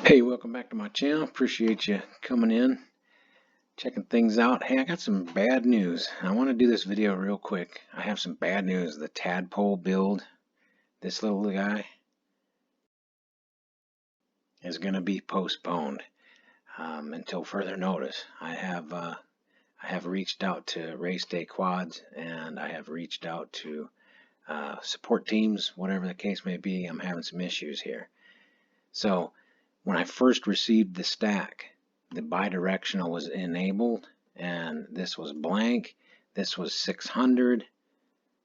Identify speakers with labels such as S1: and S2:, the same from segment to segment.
S1: Hey, welcome back to my channel. Appreciate you coming in, checking things out. Hey, I got some bad news. I want to do this video real quick. I have some bad news. The Tadpole build, this little guy, is going to be postponed until further notice. I have reached out to Race Day Quads, and I have reached out to support teams, whatever the case may be. I'm having some issues here. So when I first received the stack, the bidirectional was enabled, and this was blank. This was 600.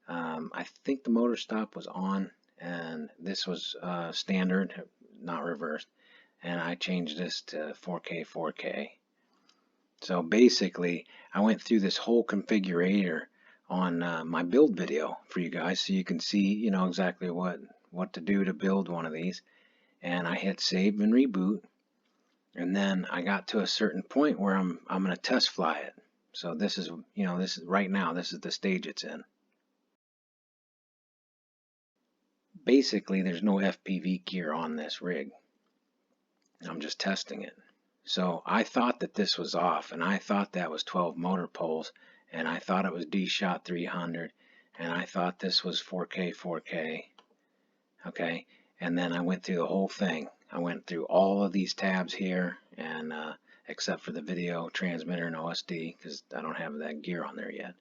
S1: I think the motor stop was on, and this was standard, not reversed. And I changed this to 4K. So basically, I went through this whole configurator on my build video for you guys, so you can see, exactly what to do to build one of these. And I hit save and reboot, and then I got to a certain point where I'm going to test fly it. So this is, this is right now, this is the stage it's in. Basically, there's no FPV gear on this rig. I'm just testing it. So I thought that this was off, and I thought that was 12 motor poles, and I thought it was D-Shot 300, and I thought this was 4K. Okay, and then I went through the whole thing. I went through all of these tabs here, and except for the video transmitter and OSD, because I don't have that gear on there yet.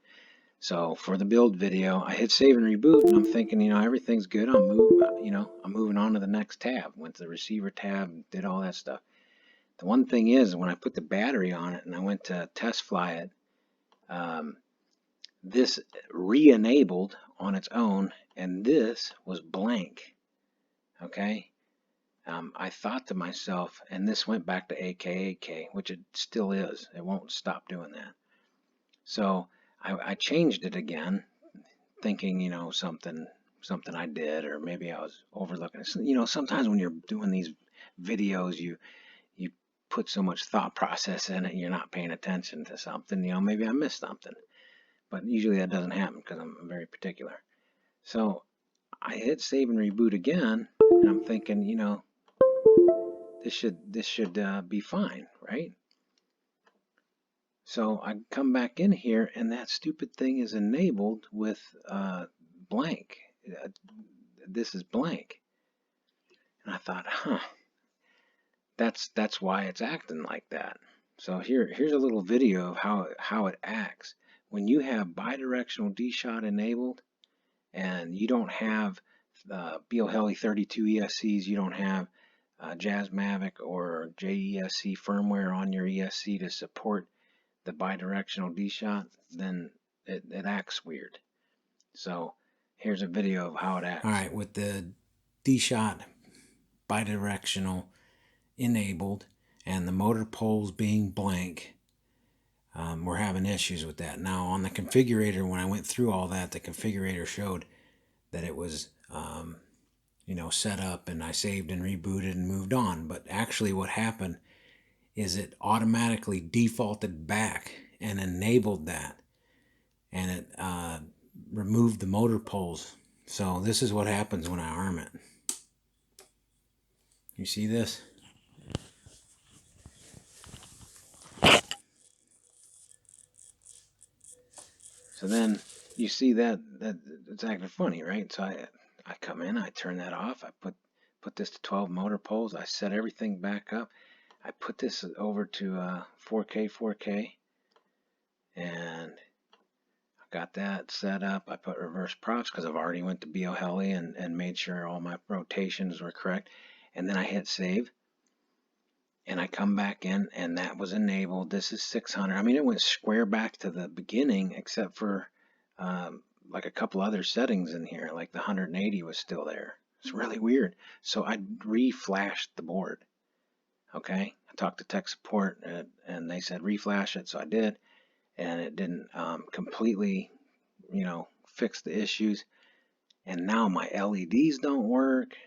S1: So for the build video, I hit save and reboot, and I'm thinking, everything's good. I'm moving on to the next tab. Went to the receiver tab, did all that stuff. The one thing is, when I put the battery on it and I went to test fly it, this re-enabled on its own, and this was blank. Okay, I thought to myself, and this went back to AK, which it still is. It won't stop doing that. So I changed it again, thinking, something I did, or maybe I was overlooking. Sometimes when you're doing these videos, you put so much thought process in it, you're not paying attention to something. Maybe I missed something, but usually that doesn't happen because I'm very particular. So I hit save and reboot again, and I'm thinking, this should be fine, right? So I come back in here, and that stupid thing is enabled with blank. This is blank, and I thought, that's why it's acting like that. So here's a little video of how it acts when you have bidirectional D-Shot enabled, and you don't have Heli 32 ESCs, you don't have Jazz Mavic or JESC firmware on your ESC to support the bidirectional D-Shot, then it acts weird. So here's a video of how it acts. All right, with the D-Shot bidirectional enabled and the motor poles being blank, we're having issues with that. Now on the configurator, when I went through all that, the configurator showed that it was set up, and I saved and rebooted and moved on. But actually what happened is it automatically defaulted back and enabled that, and it removed the motor poles. So this is what happens when I arm it. You see this? So then you see that it's acting funny, right? So I come in, I turn that off, I put this to 12 motor poles, I set everything back up, I put this over to 4K, and I got that set up. I put reverse props because I've already went to Heli and made sure all my rotations were correct, and then I hit save. And I come back in, and that was enabled. This is 600. I mean, it went square back to the beginning, except for like a couple other settings in here, like the 180 was still there. It's really weird. So I reflashed the board. Okay, I talked to tech support, and they said reflash it, so I did, and it didn't completely, fix the issues. And now my LEDs don't work.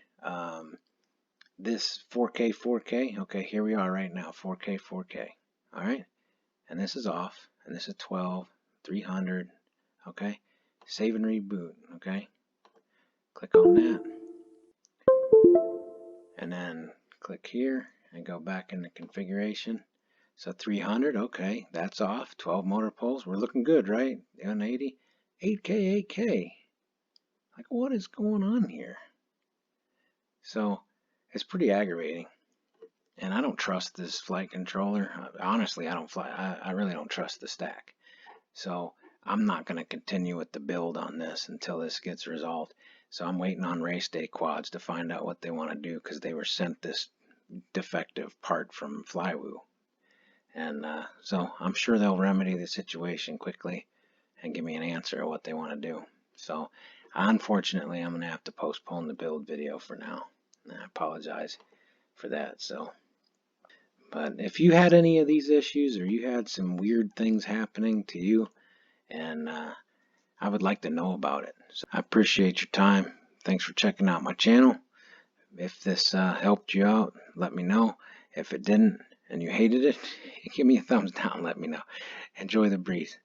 S1: This 4K, okay, here we are right now, 4K, all right, and this is off, and this is 12, 300, okay, save and reboot, okay, click on that, and then click here, and go back into configuration. So 300, okay, that's off. 12 motor poles, we're looking good, right? 180, 8K, 8K. Like, what is going on here? So it's pretty aggravating. And I don't trust this flight controller. Honestly, I really don't trust the stack. So I'm not going to continue with the build on this until this gets resolved. So I'm waiting on race day quads to find out what they want to do, because they were sent this defective part from Flywoo. And so I'm sure they'll remedy the situation quickly and give me an answer of what they want to do. So unfortunately, I'm going to have to postpone the build video for now. And I apologize for that. But if you had any of these issues, or you had some weird things happening to you, and I would like to know about it. So I appreciate your time. Thanks for checking out my channel. If this helped you out, let me know. If it didn't and you hated it, give me a thumbs down. Let me know. Enjoy the breeze.